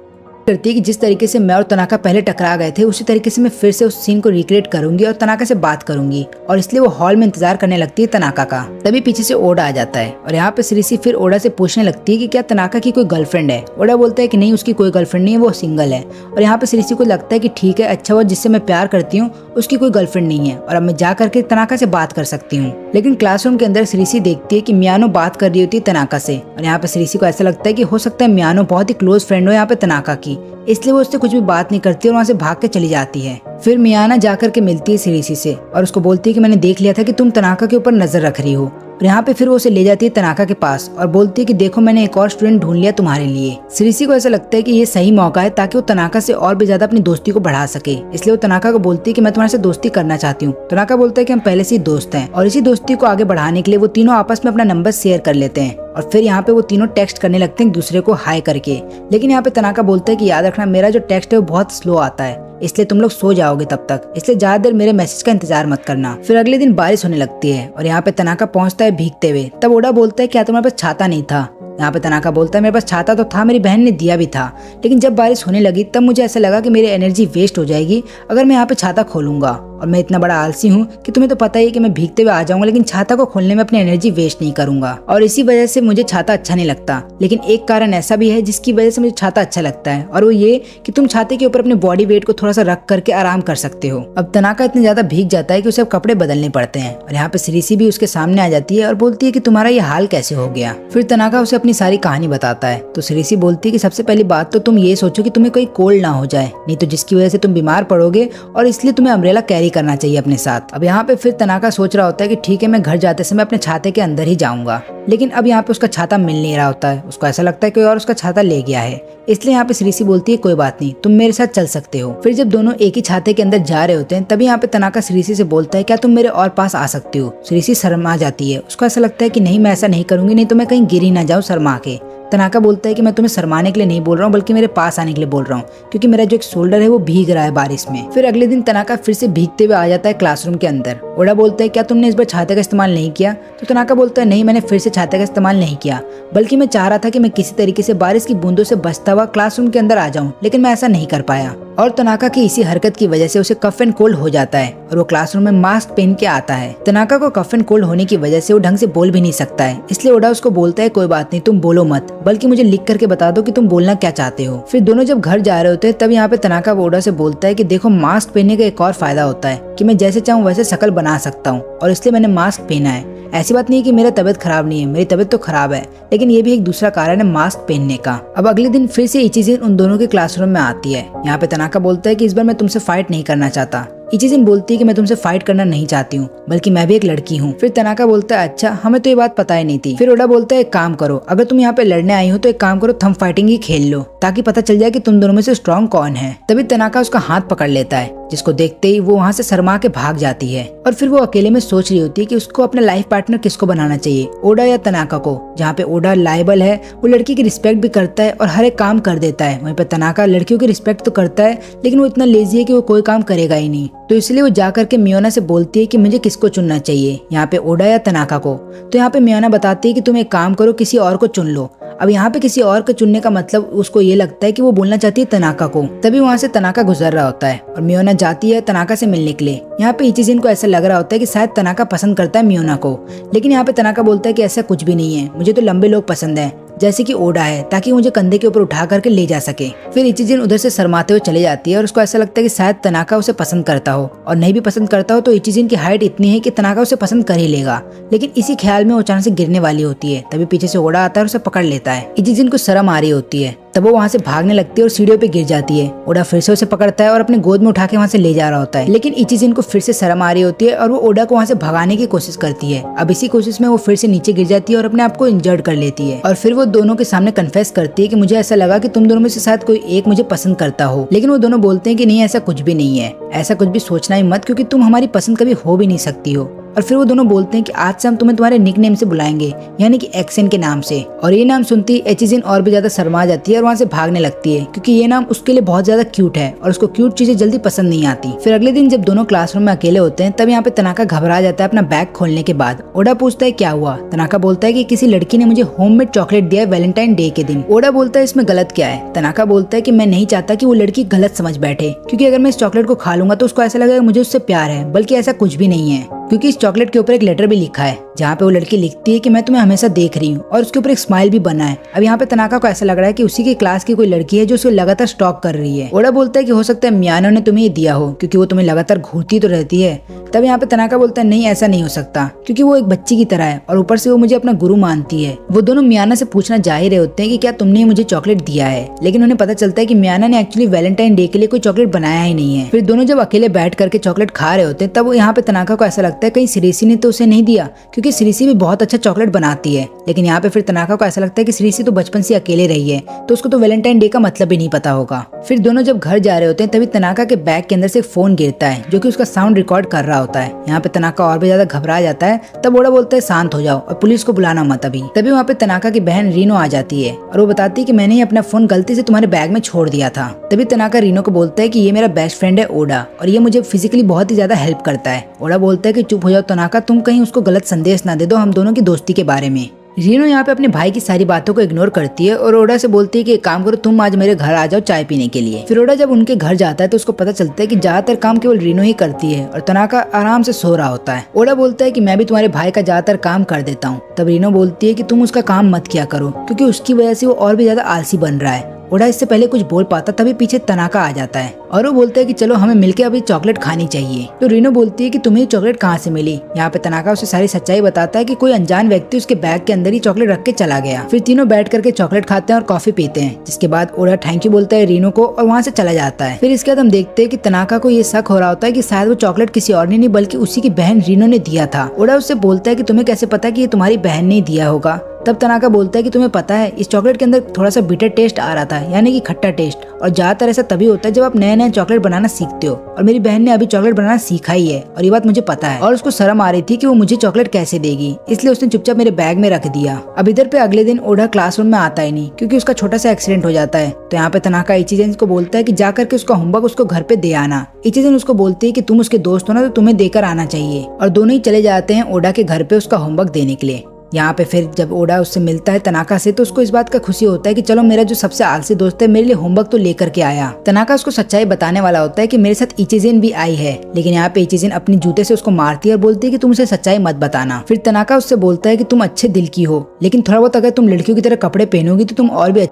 करती है कि जिस तरीके से मैं और तनाका पहले टकरा गए थे उसी तरीके से मैं फिर से उस सीन को रिक्रिएट करूंगी और तनाका से बात करूंगी, और इसलिए वो हॉल में इंतजार करने लगती है तनाका का। तभी पीछे से ओडा आ जाता है और यहाँ पे श्रीसी फिर ओडा से पूछने लगती है कि क्या तनाका की कोई गर्लफ्रेंड है। ओडा बोलता है कि नहीं उसकी कोई गर्लफ्रेंड नहीं है, वो सिंगल है। और यहाँ पे श्रीसी को लगता है कि ठीक है, अच्छा वो जिससे मैं प्यार करती हूँ उसकी कोई गर्लफ्रेंड नहीं है और अब मैं जा करके तनाका से बात कर सकती हूँ। लेकिन क्लासरूम के अंदर श्रीसी देखती है कि मियानो बात कर रही होती है तनाका से, और यहाँ पे श्रीसी को ऐसा लगता है कि हो सकता है मियानो बहुत ही क्लोज फ्रेंड हो यहाँ पे तनाका की, इसलिए वो उससे कुछ भी बात नहीं करती और वहाँ से भाग के चली जाती है। फिर मियाना जाकर के मिलती है श्रीसी से और उसको बोलती है कि मैंने देख लिया था कि तुम तनाका के ऊपर नजर रख रही हो। और यहाँ पे फिर वो उसे ले जाती है तनाका के पास और बोलती है कि देखो मैंने एक और स्टूडेंट ढूंढ लिया तुम्हारे लिए। श्रीसी को ऐसा लगता है कि ये सही मौका है ताकि वो तनाका से और भी ज्यादा अपनी दोस्ती को बढ़ा सके, इसलिए वो तनाका को बोलती है कि मैं तुम्हारे से दोस्ती करना चाहती हूँ। तनाका बोलता है कि हम पहले से ही दोस्त हैं और इसी दोस्ती को आगे बढ़ाने के लिए वो तीनों आपस में अपना नंबर शेयर कर लेते हैं और फिर यहाँ पे वो तीनों टेक्स्ट करने लगते हैं दूसरे को हाई करके। लेकिन यहाँ पे तनाका बोलता है कि याद रखना मेरा जो टेक्स्ट है वो बहुत स्लो आता है, इसलिए तुम लोग सो जाओगे तब तक, इसलिए ज्यादा देर मेरे मैसेज का इंतजार मत करना। फिर अगले दिन बारिश होने लगती है और यहाँ पे तनाका पहुंचता है भीगते हुए। तब ओडा बोलता है क्या तुम्हारे पास छाता नहीं था। यहाँ पे तनाका बोलता है मेरे पास छाता तो था, मेरी बहन ने दिया भी था, लेकिन जब बारिश होने लगी तब मुझे ऐसा लगा कि मेरी एनर्जी वेस्ट हो जाएगी अगर मैं यहाँ पे छाता खोलूंगा, और मैं इतना बड़ा आलसी हूँ कि तुम्हें तो पता ही है कि मैं भीगते हुए आ जाऊंगा, लेकिन छाता को खोलने में अपनी एनर्जी वेस्ट नहीं करूंगा, और इसी वजह से मुझे छाता अच्छा नहीं लगता। लेकिन एक कारण ऐसा भी है जिसकी वजह से मुझे छाता अच्छा लगता है, और वो ये कि तुम छाते के ऊपर अपने बॉडी वेट को थोड़ा सा रख करके आराम कर सकते हो। अब तनाका इतने ज्यादा भीग जाता है कि उसे अब कपड़े बदलने पड़ते हैं, और यहाँ पे श्रीसी भी उसके सामने आ जाती है और बोलती है कि तुम्हारा ये हाल कैसे हो गया। फिर तनाका उसे अपनी सारी कहानी बताता है तो श्रीसी बोलती है कि सबसे पहली बात तो तुम ये सोचो कि तुम्हें कोई कोल्ड ना हो जाए, नहीं तो जिसकी वजह से तुम बीमार पड़ोगे और इसलिए तुम्हें अम्ब्रेला कैरी करना चाहिए अपने साथ। अब यहाँ पे फिर तनाका सोच रहा होता है कि ठीक है, मैं घर जाते समय अपने छाते के अंदर ही जाऊंगा, लेकिन अब यहाँ पे उसका छाता मिल नहीं रहा होता है। उसको ऐसा लगता है कोई और उसका छाता ले गया है, इसलिए यहाँ पे श्रीसी बोलती है कोई बात नहीं, तुम मेरे साथ चल सकते हो। फिर जब दोनों एक ही छाते के अंदर जा रहे होते हैं तभी यहाँ पे तनाका श्रीसी से बोलता है क्या तुम मेरे और पास आ सकते हो। श्रीसी शर्मा जाती है, उसको ऐसा लगता है कि नहीं, मैं ऐसा नहीं करूंगी, नहीं तो मैं कहीं गिर ही ना जाऊँ शर्मा के। तनाका बोलता है कि मैं तुम्हें शर्माने के लिए नहीं बोल रहा हूँ, बल्कि मेरे पास आने के लिए बोल रहा हूँ, क्योंकि मेरा जो एक शोल्डर है वो भीग रहा है बारिश में। फिर अगले दिन तनाका फिर से भीगते हुए आ जाता है क्लासरूम के अंदर। ओडा बोलता है क्या तुमने इस बार छाते का इस्तेमाल नहीं किया? तो तनाका बोलता है नहीं, मैंने फिर से छाते का इस्तेमाल नहीं किया, बल्कि मैं चाह रहा था कि मैं किसी तरीके से बारिश की बूंदों से बचता हुआ क्लासरूम के अंदर आ जाऊं, लेकिन मैं ऐसा नहीं कर पाया। और तनाका की इसी हरकत की वजह से उसे कफ एंड कोल्ड हो जाता है और वो क्लासरूम में मास्क पहन के आता है। तनाका को कफ एंड कोल्ड होने की वजह से वो ढंग से बोल भी नहीं सकता है, इसलिए ओडा उसको बोलता है कोई बात नहीं, तुम बोलो मत, बल्कि मुझे लिख करके बता दो कि तुम बोलना क्या चाहते हो। फिर दोनों जब घर जा रहे होते हैं तब यहाँ पे तनाका ओडा से बोलता है कि देखो, मास्क पहनने का एक और फायदा होता है कि मैं जैसे चाहूँ वैसे शक्ल बना सकता हूँ, और इसलिए मैंने मास्क पहना है। ऐसी बात नहीं है कि मेरा तबीयत खराब नहीं है, मेरी तबीयत तो खराब है, लेकिन ये भी एक दूसरा कारण है मास्क पहनने का। अब अगले दिन फिर से इचिजिन उन दोनों के क्लासरूम में आती है। यहाँ पे तनाका बोलता है कि इस बार मैं तुमसे फाइट नहीं करना चाहता। इचिजिन बोलती है कि मैं तुमसे फाइट करना नहीं चाहती हूँ, बल्कि मैं भी एक लड़की हूँ। फिर तनाका बोलता है अच्छा, हमें तो ये बात पता ही नहीं थी। फिर ओडा बोलता है एक काम करो, अगर तुम यहाँ पे लड़ने आई हो तो एक काम करो, थंब फाइटिंग ही खेल लो, ताकि पता चल जाए कि तुम दोनों में से स्ट्रॉन्ग कौन है। तभी तनाका उसका हाथ पकड़ लेता है, जिसको देखते ही वो वहाँ से शर्मा के भाग जाती है। और फिर वो अकेले में सोच रही होती है कि उसको अपना लाइफ पार्टनर किसको बनाना चाहिए, ओडा या तनाका को। जहाँ पे ओडा लायबल है, वो लड़की की रिस्पेक्ट भी करता है और हर एक काम कर देता है, वहीं पे तनाका लड़कियों की रिस्पेक्ट तो करता है, लेकिन वो इतना लेजी है कि वो कोई काम करेगा ही नहीं। तो इसलिए वो जा करके मियोना से बोलती है कि मुझे किसको चुनना चाहिए, यहाँ पे ओडा या तनाका को। तो यहाँ पे मियोना बताती है कि तुम एक काम करो, किसी और को चुन लो। अब यहाँ पे किसी और को चुनने का मतलब उसको ये लगता है कि वो बोलना चाहती है तनाका को। तभी वहाँ से तनाका गुजर रहा होता है और मियोना जाती है तनाका से मिलने के लिए। यहाँ पे इचिजिन को ऐसा लग रहा होता है कि शायद तनाका पसंद करता है मियोना को, लेकिन यहाँ पे तनाका बोलता है कि ऐसा कुछ भी नहीं है, मुझे तो लंबे लोग पसंद है, जैसे कि ओडा है, ताकि मुझे कंधे के ऊपर उठा करके ले जा सके। फिर इचिजिन उधर से शर्माते हुए चले जाती है और उसको ऐसा लगता है कि शायद तनाका उसे पसंद करता हो, और नहीं भी पसंद करता हो तो इचिजिन की हाइट इतनी है कि तनाका उसे पसंद कर ही लेगा। लेकिन इसी ख्याल में वो अचानक से गिरने वाली होती है, तभी पीछे से ओडा आता है और उसे पकड़ लेता है। इचिजिन को शर्म आ रही होती है, तब वो वहाँ से भागने लगती है और सीढ़ियों पे गिर जाती है। ओडा फिर से उसे पकड़ता है और अपने गोद में उठा के वहाँ से ले जा रहा होता है, लेकिन इचिजिन को फिर से शर्म आ रही होती है और वो ओडा को वहाँ से भगाने की कोशिश करती है। अब इसी कोशिश में वो फिर से नीचे गिर जाती है और अपने आप को इंजर्ड कर लेती है। और फिर वो दोनों के सामने कन्फेस करती है कि मुझे ऐसा लगा कि तुम दोनों में से शायद कोई एक मुझे पसंद करता हो, लेकिन वो दोनों बोलते हैं कि नहीं, ऐसा कुछ भी नहीं है, ऐसा कुछ भी सोचना ही मत, क्योंकि तुम हमारी पसंद कभी हो भी नहीं सकती हो। और फिर वो दोनों बोलते हैं कि आज से हम तुम्हें तुम्हारे निकनेम से बुलाएंगे, यानी कि एक्सेन के नाम से। और ये नाम सुनती इचिजिन और भी ज्यादा शर्मा जाती है और वहाँ से भागने लगती है, क्योंकि ये नाम उसके लिए बहुत ज्यादा क्यूट है और उसको क्यूट चीजें जल्दी पसंद नहीं आती। फिर अगले दिन जब दोनों क्लासरूम में अकेले होते हैं तब यहाँ पे तनाका घबरा जाता है अपना बैग खोलने के बाद। ओडा पूछता है क्या हुआ? तनाका बोलता है कि किसी लड़की ने मुझे होममेड चॉकलेट दिया है वैलेंटाइन डे के दिन। ओडा बोलता है इसमें गलत क्या है? तनाका बोलता है कि मैं नहीं चाहता कि वो लड़की गलत समझ बैठे, क्योंकि अगर मैं इस चॉकलेट को खा लूंगा तो उसको ऐसा लगेगा मुझे उससे प्यार है, बल्कि ऐसा कुछ भी नहीं है, क्योंकि इस चॉकलेट के ऊपर एक लेटर भी लिखा है जहाँ पे वो लड़की लिखती है कि मैं तुम्हें हमेशा देख रही हूँ, और उसके ऊपर एक स्माइल भी बना है। अब यहाँ पे तनाका को ऐसा लग रहा है कि उसी की क्लास की कोई लड़की है जो उसे लगातार स्टॉक कर रही है। ओडा बोलता है कि हो सकता है मियानो ने तुम्हें ये दिया हो, क्योंकि वो तुम्हें लगातार घूरती तो रहती है। तब यहाँ पे तनाका बोलता है नहीं, ऐसा नहीं हो सकता, क्योंकि वो एक बच्ची की तरह है और ऊपर से वो मुझे अपना गुरु मानती है। वो दोनों मियाना से पूछना जा ही रहे होते हैं कि क्या तुमने मुझे चॉकलेट दिया है, लेकिन उन्हें पता चलता है कि मियाना ने एक्चुअली वैलेंटाइन डे के लिए कोई चॉकलेट बनाया ही नहीं है। फिर दोनों जब अकेले बैठ करके चॉकलेट खा रहे होते हैं तब यहाँ पे तनाका को ऐसा लगता है कहीं श्रीसी ने तो उसे नहीं दिया, क्योंकि श्रीसी भी बहुत अच्छा चॉकलेट बनाती है। लेकिन यहाँ पे फिर तनाका को ऐसा लगता है कि श्रीसी तो बचपन से अकेले रही है, तो उसको तो वैलेंटाइन डे का मतलब ही नहीं पता होगा। फिर दोनों जब घर जा रहे होते हैं तभी तनाका के बैग के अंदर से एक फोन गिरता है जो कि उसका साउंड रिकॉर्ड कर रहा होता है। यहाँ पे तनाका और भी ज्यादा घबरा जाता है। तब ओडा बोलता है शांत हो जाओ और पुलिस को बुलाना मत अभी। तभी वहाँ पे तनाका की बहन रीनो आ जाती है और वो बताती है कि मैंने अपना फोन गलती से तुम्हारे बैग में छोड़ दिया था। तभी तनाका रीनो को बोलता है कि ये मेरा बेस्ट फ्रेंड है ओडा, और ये मुझे फिजिकली बहुत ही ज्यादा हेल्प करता है। ओडा बोलता है कि चुप हो जाओ तनाका, तुम कहीं उसको गलत संदेश ना दे दो हम दोनों की दोस्ती के बारे में। रीनो यहाँ पे अपने भाई की सारी बातों को इग्नोर करती है और ओडा से बोलती है कि एक काम करो, तुम आज मेरे घर आ जाओ चाय पीने के लिए। फिर ओडा जब उनके घर जाता है तो उसको पता चलता है कि ज्यादातर काम केवल रीनो ही करती है और तनाका आराम से सो रहा होता है। ओडा बोलता है कि मैं भी तुम्हारे भाई का ज्यादातर काम कर देता हूँ। तब रीनो बोलती है कि तुम उसका काम मत किया करो, क्योंकि उसकी वजह से वो और भी ज्यादा आलसी बन रहा है। ओडा इससे पहले कुछ बोल पाता तभी पीछे तनाका आ जाता है और वो बोलता है कि चलो हमें मिलकर अभी चॉकलेट खानी चाहिए। तो रीनो बोलती है कि तुम्हें चॉकलेट कहाँ से मिली। यहाँ पे तनाका उसे सारी सच्चाई बताता है कि कोई अनजान व्यक्ति उसके बैग के अंदर ही चॉकलेट रख के चला गया। फिर तीनों बैठ करके चॉकलेट खाते हैं और कॉफी पीते हैं, जिसके बाद ओडा थैंक यू बोलता है रीनो को और वहाँ से चला जाता है। फिर इसके बाद हम देखते हैं कि तनाका को ये शक हो रहा होता है कि शायद वो चॉकलेट किसी और ने नहीं बल्कि उसी की बहन रीनो ने दिया था। ओडा उससे बोलता है कि तुम्हें कैसे पता कि ये तुम्हारी बहन ने दिया होगा। तब तनाका बोलता है कि तुम्हें पता है इस चॉकलेट के अंदर थोड़ा सा बिटर टेस्ट आ रहा था, यानी कि खट्टा टेस्ट, और ज्यादातर ऐसा तभी होता है जब आप नए नए चॉकलेट बनाना सीखते हो, और मेरी बहन ने अभी चॉकलेट बनाना सीखा ही है और ये बात मुझे पता है। और उसको शर्म आ रही थी कि वो मुझे चॉकलेट कैसे देगी, इसलिए उसने चुपचाप मेरे बैग में रख दिया। अब इधर पे अगले दिन ओडा क्लासरूम में आता ही नहीं क्योंकि उसका छोटा सा एक्सीडेंट हो जाता है। तो यहाँ पे तनाका इचिजन को बोलता है कि जा करके उसका होमवर्क उसको घर पे दे आना। इचिजन उसको बोलती है कि तुम उसके दोस्त हो ना, तो तुम्हें देकर आना चाहिए, और दोनों ही चले जाते हैं ओडा के घर पे उसका होमवर्क देने के लिए। यहाँ पे फिर जब ओडा उससे मिलता है तनाका से, तो उसको इस बात का खुशी होता है कि चलो मेरा जो सबसे आलसी दोस्त है मेरे लिए होमवर्क तो लेकर के आया। तनाका उसको सच्चाई बताने वाला होता है कि मेरे साथ इचिजन भी आई है, लेकिन यहाँ पे इचिजन अपनी जूते से उसको मारती है और बोलती है कि तुम उसे सच्चाई मत बताना। फिर तनाका उससे बोलता है कि तुम अच्छे दिल की हो, लेकिन थोड़ा बहुत अगर तुम लड़कियों की तरह कपड़े पहनोगी तो तुम और भी।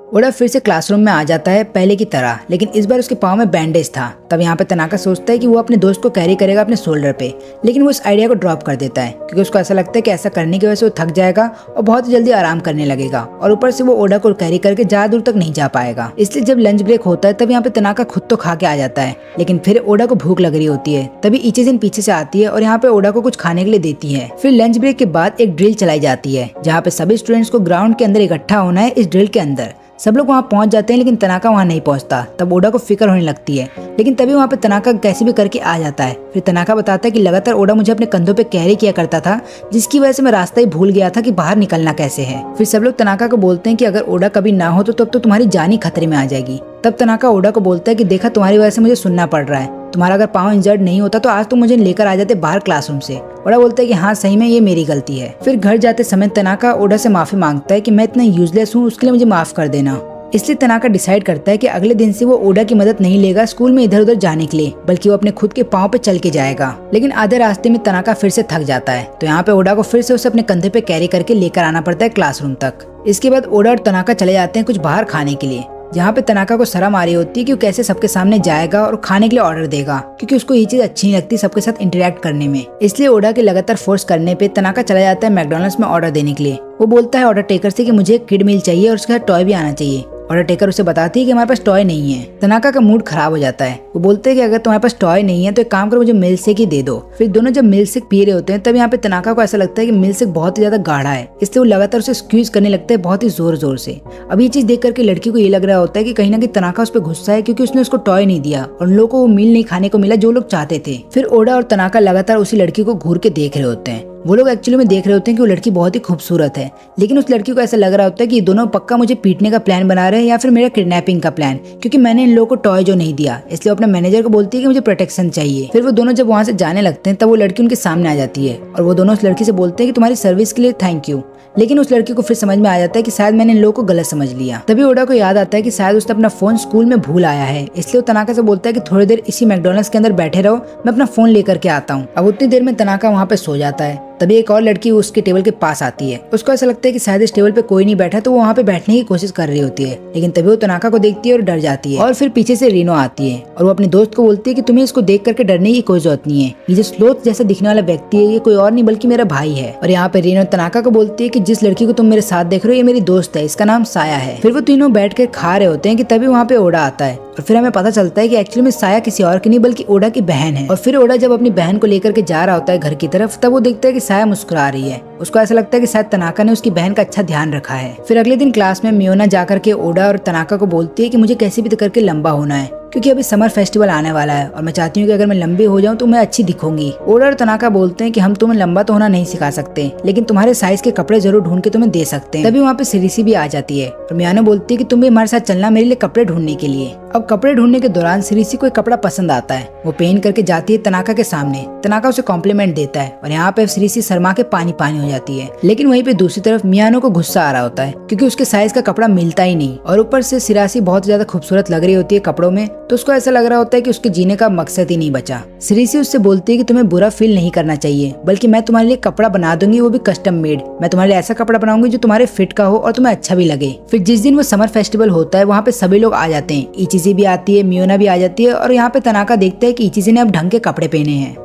ओडा फिर से क्लासरूम में आ जाता है पहले की तरह, लेकिन इस बार उसके पाँव में बैंडेज था। तब यहाँ पे तनाका सोचता है कि वो अपने दोस्त को कैरी करेगा अपने शोल्डर पे, लेकिन वो इस आइडिया को ड्रॉप कर देता है क्योंकि उसको ऐसा लगता है कि ऐसा करने की वजह से वो थक जाएगा और बहुत जल्दी आराम करने लगेगा, और ऊपर से वो ओडा को कैरी करके ज्यादा दूर तक नहीं जा पाएगा। इसलिए जब लंच ब्रेक होता है तब यहाँ पे तनाका खुद तो खा के आ जाता है, लेकिन फिर ओडा को भूख लग रही होती है। तभी इचिजन पीछे से आती है और यहाँ पे ओडा को कुछ खाने के लिए देती है। फिर लंच ब्रेक के बाद एक ड्रिल चलाई जाती है जहाँ पे सभी स्टूडेंट्स को ग्राउंड के अंदर इकट्ठा होना है। इस ड्रिल के अंदर सब लोग वहाँ पहुँच जाते हैं, लेकिन तनाका वहाँ नहीं पहुँचता। तब ओडा को फिक्र होने लगती है, लेकिन तभी वहाँ पे तनाका कैसे भी करके आ जाता है। फिर तनाका बताता है कि लगातार ओडा मुझे अपने कंधों पे कैरी किया करता था, जिसकी वजह से मैं रास्ता ही भूल गया था कि बाहर निकलना कैसे है। फिर सब लोग तनाका को बोलते हैं कि अगर ओडा कभी ना हो तो तब तो तुम्हारी जान ही खतरे में आ जाएगी। तब तनाका ओडा को बोलता है कि देखा तुम्हारी वजह से मुझे सुनना पड़ रहा है, तुम्हारा अगर पाँव इंजर्ड नहीं होता तो आज तुम मुझे लेकर आ जाते बाहर क्लासरूम से। ओडा बोलता है कि हाँ सही में ये मेरी गलती है। फिर घर जाते समय तनाका ओडा से माफी मांगता है कि मैं इतना यूजलेस हूँ, उसके लिए मुझे माफ कर देना। इसलिए तनाका डिसाइड करता है कि अगले दिन से वो ओडा की मदद नहीं लेगा स्कूल में इधर उधर जाने के लिए, बल्कि वो अपने खुद के पाँव पे चल के जाएगा। लेकिन आधे रास्ते में तनाका फिर से थक जाता है, तो यहाँ पे ओडा को फिर से उसे अपने कंधे पे कैरी करके लेकर आना पड़ता है क्लासरूम तक। इसके बाद ओडा और तनाका चले जाते हैं कुछ बाहर खाने के लिए, जहाँ पे तनाका को शर्म आ रही होती है कि वो कैसे सबके सामने जाएगा और खाने के लिए ऑर्डर देगा, क्योंकि उसको ये चीज अच्छी नहीं लगती सबके साथ इंटरेक्ट करने में। इसलिए ओडा के लगातार फोर्स करने पे तनाका चला जाता है मैकडॉनल्ड्स में ऑर्डर देने के लिए। वो बोलता है ऑर्डर टेकर से कि मुझे एक किड मील चाहिए और उसके साथ टॉय भी आना चाहिए। ऑर्डर टेकर उसे बताती है कि हमारे पास टॉय नहीं है। तनाका का मूड खराब हो जाता है। वो बोलते हैं कि अगर तुम्हारे पास टॉय नहीं है तो एक काम करो, मुझे मिल्क शेक ही दे दो। फिर दोनों जब मिल्क शेक पी रहे होते हैं तब यहाँ पे तनाका को ऐसा लगता है कि मिल्क शेक बहुत ही ज्यादा गाढ़ा है, इसलिए वो लगातार उसे स्क्वीज करने लगता है बहुत ही जोर जोर से। अब ये चीज देख करके लड़की को ये लग रहा होता है कि कहीं ना कहीं तनाका उस पर गुस्सा है क्योंकि उसने उसको टॉय नहीं दिया और उन लोगों को वो मील नहीं खाने को मिला जो लोग चाहते थे। फिर ओडा और तनाका लगातार उसी लड़की को घूर के देख रहे होते हैं। वो लोग एक्चुअली में देख रहे होते हैं कि वो लड़की बहुत ही खूबसूरत है, लेकिन उस लड़की को ऐसा लग रहा होता है कि ये दोनों पक्का मुझे पीटने का प्लान बना रहे हैं या फिर मेरा किडनैपिंग का प्लान, क्योंकि मैंने इन लोगों को टॉय जो नहीं दिया। इसलिए वो अपने मैनेजर को बोलती है कि मुझे प्रोटेक्शन चाहिए। फिर वो दोनों जब वहाँ से जाने लगते हैं तब वो लड़की उनके सामने आ जाती है और वो दोनों उस लड़की से बोलते हैं कि तुम्हारी सर्विस के लिए थैंक यू। लेकिन उस लड़की को फिर समझ में आ जाता है कि शायद मैंने इन लोगों को गलत समझ लिया। तभी ओडा को याद आता है कि शायद उसने अपना फोन स्कूल में भूल आया है, इसलिए वो तनाका से बोलता है कि थोड़ी देर इसी मैकडॉनल्ड्स के अंदर बैठे रहो, मैं अपना फोन लेकर के आता हूँ। अब उतनी देर में तनाका वहाँ पे सो जाता है। तभी एक और लड़की उसके टेबल के पास आती है। उसको ऐसा लगता है कि शायद इस टेबल पे कोई नहीं बैठा, तो वो वहाँ पे बैठने की कोशिश कर रही होती है, लेकिन तभी वो तनाका को देखती है और डर जाती है। और फिर पीछे से रीनो आती है और वो अपने दोस्त को बोलती है कि तुम्हें इसको देख करके डरने की कोई जरूरत नहीं है, ये जो स्लोथ जैसा दिखने वाला व्यक्ति है ये कोई और नहीं बल्कि मेरा भाई है। और यहाँ पे रीनो तनाका को बोलती है कि जिस लड़की को तुम मेरे साथ देख रहे हो ये मेरी दोस्त है, इसका नाम साया है। फिर वो तीनों बैठ कर खा रहे होते हैं कि तभी वहाँ पे ओडा आता है और फिर हमें पता चलता है कि एक्चुअली में साया किसी और की नहीं बल्कि ओडा की बहन है। और फिर ओडा जब अपनी बहन को लेकर के जा रहा होता है घर की तरफ, तब वो देखता है कि साया मुस्कुरा रही है। उसको ऐसा लगता है कि शायद तनाका ने उसकी बहन का अच्छा ध्यान रखा है। फिर अगले दिन क्लास में मियोना जाकर के ओडा और तनाका को बोलती है कि मुझे कैसे भी करके लंबा होना है, क्योंकि अभी समर फेस्टिवल आने वाला है और मैं चाहती हूँ कि अगर मैं लंबी हो जाऊँ तो मैं अच्छी दिखूंगी। ओडा और तनाका बोलते हैं कि हम तुम्हें लंबा तो होना नहीं सिखा सकते, लेकिन तुम्हारे साइज के कपड़े जरूर ढूंढ के तुम्हें दे सकते हैं। तभी वहाँ पे सिरिसी भी आ जाती है और मियानो बोलती है कि तुम भी हमारे साथ चलना मेरे लिए कपड़े ढूंढने के लिए। अब कपड़े ढूंढने के दौरान सिरिसी को एक कपड़ा पसंद आता है। वो पहन करके जाती है तनाका के सामने। तनाका उसे कॉम्प्लीमेंट देता है और यहाँ पे सिरिसी शर्मा के पानी पानी हो जाती है। लेकिन वहीं पे दूसरी तरफ मियानो को गुस्सा आ रहा होता है क्योंकि उसके साइज का कपड़ा मिलता ही नहीं और ऊपर से सिरासी बहुत ज्यादा खूबसूरत लग रही होती है कपड़ों में, तो उसको ऐसा लग रहा होता है कि उसके जीने का मकसद ही नहीं बचा। श्रीसी उससे बोलती है कि तुम्हें बुरा फील नहीं करना चाहिए, बल्कि मैं तुम्हारे लिए कपड़ा बना दूंगी, वो भी कस्टम मेड। मैं तुम्हारे लिए ऐसा कपड़ा बनाऊंगी जो तुम्हारे फिट का हो और तुम्हें अच्छा भी लगे। फिर जिस दिन वो समर फेस्टिवल होता है वहाँ पे सभी लोग आ जाते हैं। इचिजी भी आती है, मियोना भी आ जाती है और यहाँ पे तनाका देखता है कि इचिजी ने अब ढंग के कपड़े पहने हैं।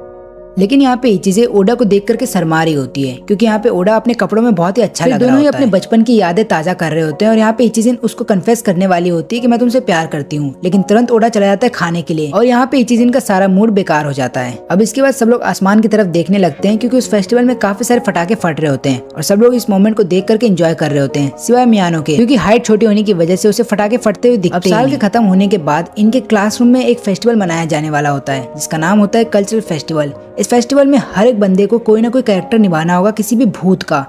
लेकिन यहाँ पे इचिजे ओडा को देख करके शर्मा रही होती है, क्योंकि यहाँ पे ओडा अपने कपड़ों में बहुत ही अच्छा लग रहा होता है। दोनों ही अपने बचपन की यादें ताजा कर रहे होते हैं और यहाँ पे इचिजे उसको कन्फेस करने वाली होती है कि मैं तुमसे प्यार करती हूँ, लेकिन तुरंत ओडा चला जाता है खाने के लिए और यहाँ पे इचिजिन का सारा मूड बेकार हो जाता है। अब इसके बाद सब लोग आसमान की तरफ देखने लगते हैं, क्योंकि उस फेस्टिवल में काफी सारे पटाखे फट रहे होते हैं और सब लोग इस मोमेंट को देख करके एंजॉय कर रहे होते हैं, सिवाय मियानो के, क्योंकि हाइट छोटी होने की वजह से उसे पटाखे फटते हुए दिखते हैं। साल के खत्म होने के बाद इनके क्लासरूम में एक फेस्टिवल मनाया जाने वाला होता है, जिसका नाम होता है कल्चरल फेस्टिवल। इस फेस्टिवल में हर एक बंदे को कोई ना कोई कैरेक्टर निभाना होगा किसी भी भूत का।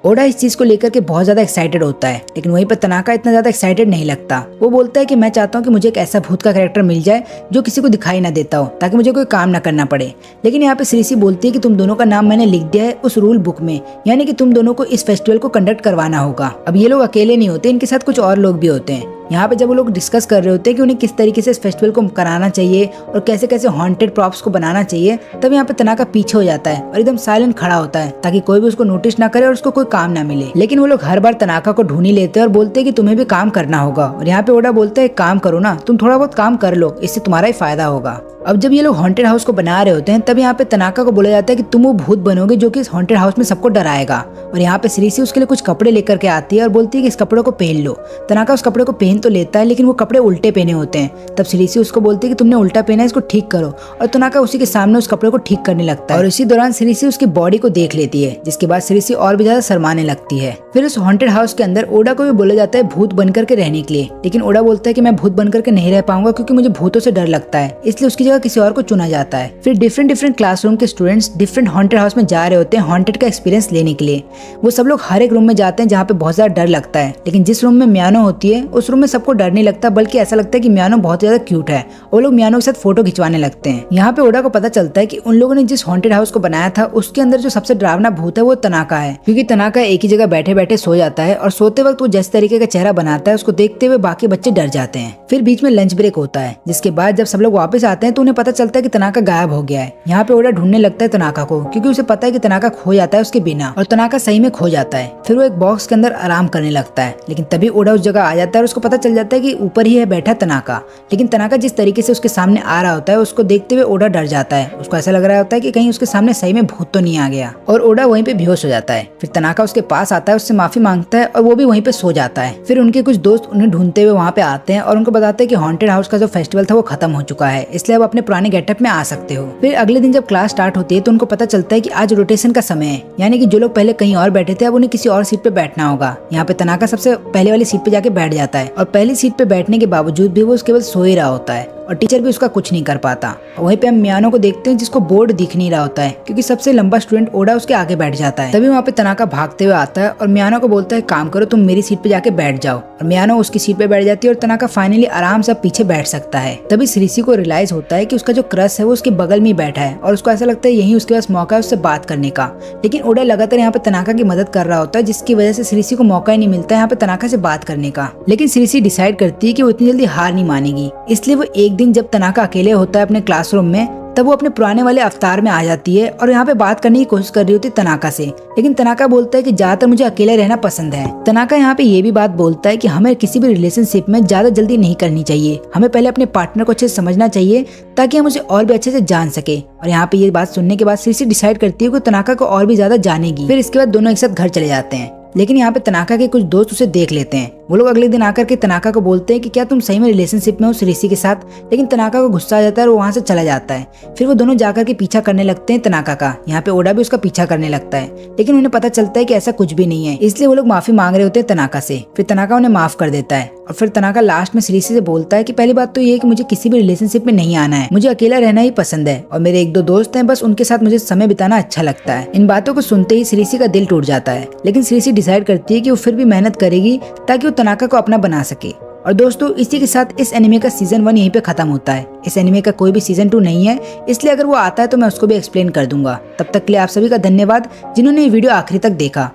ओडा इस चीज को लेकर के बहुत ज्यादा एक्साइटेड होता है, लेकिन वहीं पर तनाका इतना ज्यादा एक्साइटेड नहीं लगता। वो बोलता है कि मैं चाहता हूँ कि मुझे एक ऐसा भूत का कैरेक्टर मिल जाए जो किसी को दिखाई ना देता हो, ताकि मुझे कोई काम ना करना पड़े। लेकिन यहाँ पे श्रीसी बोलती है कि तुम दोनों का नाम मैंने लिख दिया है उस रूल बुक में, यानी कि तुम दोनों को इस फेस्टिवल को कंडक्ट करवाना होगा। अब ये लोग अकेले नहीं होते, इनके साथ कुछ और लोग भी होते हैं। यहाँ पे जब वो लोग डिस्कस कर रहे होते हैं कि उन्हें किस तरीके से इस फेस्टिवल को कराना चाहिए और कैसे कैसे हॉन्टेड प्रॉप्स को बनाना चाहिए, तब यहाँ पे तनाका पीछे हो जाता है और एकदम साइलेंट खड़ा होता है, ताकि कोई भी उसको नोटिस ना करे और उसको कोई काम ना मिले। लेकिन वो लोग हर बार तनाका को ढूंढ ही लेते हैं और बोलते हैं कि तुम्हें भी काम करना होगा। और यहाँ पे ओडा बोलता है काम करो ना, तुम थोड़ा बहुत काम कर लो, इससे तुम्हारा ही फायदा होगा। अब जब ये लोग हॉन्टेड हाउस को बना रहे होते हैं, तब यहाँ पे तनाका को बोला जाता है कि तुम वो भूत बनोगे जो कि इस हॉन्टेड हाउस में सबको डराएगा। और यहाँ पे श्रीसी उसके लिए कुछ कपड़े लेकर के आती है और बोलती है कि इस कपड़ों को पहन लो। तनाका उस कपड़े को पहन तो लेता है, लेकिन वो कपड़े उल्टे पहने होते हैं। तब श्रीसी उसको बोलती है कि तुमने उल्टा पहना है, इसको ठीक करो। और तनाका उसी के सामने उस कपड़े को ठीक करने लगता है और इसी दौरान श्रीसी उसकी बॉडी को देख लेती है, जिसके बाद श्रीसी और भी ज्यादा शर्माने लगती है। फिर उस हॉन्टेड हाउस के अंदर ओडा को भी बोला जाता है भूत बनकर के रहने के लिए, लेकिन ओडा बोलता है कि मैं भूत बनकर के नहीं रह पाऊंगा, क्योंकि मुझे भूतों से डर लगता है, इसलिए उसकी जगह किसी और को चुना जाता है। फिर डिफरेंट क्लासरूम के स्टूडेंट्स डिफरेंट हॉन्टेड हाउस में जा रहे होते हैं हॉन्टेड का एक्सपीरियंस लेने के लिए। वो सब लोग हर एक रूम में जाते हैं जहाँ पे बहुत ज्यादा डर लगता है, लेकिन जिस रूम में मियानो होती है उस रूम में सबको डर नहीं लगता, बल्कि ऐसा लगता है कि मियानो बहुत ज्यादा क्यूट है। वो लोग मियानो के साथ फोटो खिंचवाने लगते हैं। यहाँ पे ओडा को पता चलता है कि उन लोगों ने जिस हॉन्टेड हाउस को बनाया था उसके अंदर जो सबसे डरावना भूत है वो तनाका है, क्योंकि तनाका एक ही जगह बैठे बैठे सो जाता है और सोते वक्त वो जिस तरीके का चेहरा बनाता है उसको देखते हुए बाकी बच्चे डर जाते हैं। फिर बीच में लंच ब्रेक होता है, जिसके बाद जब सब लोग वापस आते हैं तो उन्हें पता चलता है कि तनाका गायब हो गया है। यहाँ पे ओडा ढूंढने लगता है तनाका को, क्योंकि उसे पता है कि तनाका खो जाता है उसके बिना, और तनाका सही में खो जाता है। फिर वो एक बॉक्स के अंदर आराम करने लगता है, लेकिन तभी ओडा उस जगह आ जाता है और उसको पता चल जाता है कि ऊपर ही है बैठा तनाका। लेकिन तनाका जिस तरीके से उसके सामने आ रहा होता है उसको देखते हुए ओडा डर जाता है। उसको ऐसा लग रहा होता है कि कहीं उसके सामने सही में भूत तो नहीं आ गया, और ओडा वहीं पे बेहोश हो जाता है। फिर तनाका उसके पास आता है, उससे माफी मांगता है और वो भी वहीं पे सो जाता है। फिर उनके कुछ दोस्त उन्हें ढूंढते हुए वहाँ पे आते हैं और उनको बताते हैं कि हॉन्टेड हाउस का जो फेस्टिवल था वो खत्म हो चुका है, इसलिए अब अपने पुराने गेटअप में आ सकते हो। फिर अगले दिन जब क्लास स्टार्ट होती है तो उनको पता चलता है कि आज रोटेशन का समय है, यानी कि जो लोग पहले कहीं और बैठे थे अब उन्हें किसी और सीट पे बैठना होगा। यहाँ पे तनाका सबसे पहले वाली सीट पे जाके बैठ जाता है, और पहली सीट पे बैठने के बावजूद भी वो केवल सो ही रहा होता है और टीचर भी उसका कुछ नहीं कर पाता। वहीं पे हम मियानो को देखते हैं जिसको बोर्ड दिख नहीं रहा होता है, क्योंकि सबसे लंबा स्टूडेंट ओडा उसके आगे बैठ जाता है। तभी वहाँ पे तनाका भागते हुए आता है और मियानो को बोलता है काम करो, तुम मेरी सीट पे जाके बैठ जाओ। और मियानो उसकी सीट पे बैठ जाती है और तनाका फाइनली आराम से पीछे बैठ सकता है। तभी श्रीसी को रियलाइज होता है कि उसका जो क्रश है वो उसके बगल में ही बैठा है और उसको ऐसा लगता है यही उसके पास मौका है उससे बात करने का। लेकिन ओडा लगातार यहाँ पे तनाका की मदद कर रहा होता है, जिसकी वजह से श्रीसी को मौका ही नहीं मिलता है यहाँ पे तनाका से बात करने का। लेकिन श्रीसी डिसाइड करती है कि वो इतनी जल्दी हार नहीं मानेगी, इसलिए वो एक दिन जब तनाका अकेले होता है अपने क्लासरूम में, तब वो अपने पुराने वाले अवतार में आ जाती है और यहाँ पे बात करने की कोशिश कर रही होती है तनाका से। लेकिन तनाका बोलता है कि ज्यादातर मुझे अकेले रहना पसंद है। तनाका यहाँ पे ये भी बात बोलता है कि हमें किसी भी रिलेशनशिप में ज्यादा जल्दी नहीं करनी चाहिए, हमें पहले अपने पार्टनर को अच्छे से समझना चाहिए ताकि हम उसे और भी अच्छे से जान सके। और यहाँ पे ये बात सुनने के बाद श्रीसी डिसाइड करती है कि तनाका को और भी ज्यादा जानेगी। फिर इसके बाद दोनों एक साथ घर चले जाते हैं। लेकिन यहाँ पे तनाका के कुछ दोस्त उसे देख लेते हैं। वो लोग अगले दिन आकर के तनाका को बोलते हैं कि क्या तुम सही में रिलेशनशिप में हो श्रीसी के साथ। लेकिन तनाका को गुस्सा आ जाता है और वो वहाँ से चला जाता है। फिर वो दोनों जाकर के पीछा करने लगते हैं तनाका का। यहाँ पे ओडा भी उसका पीछा करने लगता है, लेकिन उन्हें पता चलता है कि ऐसा कुछ भी नहीं है, इसलिए वो लोग माफी मांग रहे होते हैं तनाका से। फिर तनाका उन्हें माफ कर देता है और फिर तनाका लास्ट में श्रीसी से बोलता है कि पहली बात तो ये है कि मुझे किसी भी रिलेशनशिप में नहीं आना है, मुझे अकेला रहना ही पसंद है और मेरे एक दो दोस्त हैं, बस उनके साथ मुझे समय बिताना अच्छा लगता है। इन बातों को सुनते ही श्रीसी का दिल टूट जाता है, लेकिन श्रीसी डिसाइड करती है कि वो फिर भी मेहनत करेगी ताकि वो तनाका को अपना बना सके। और दोस्तों इसी के साथ इस एनिमे का सीजन 1 यहीं पे खत्म होता है। इस एनिमे का कोई भी सीजन 2 नहीं है, इसलिए अगर वो आता है तो मैं उसको भी एक्सप्लेन कर दूंगा। तब तक के लिए आप सभी का धन्यवाद जिन्होंने ये वीडियो आखिरी तक देखा।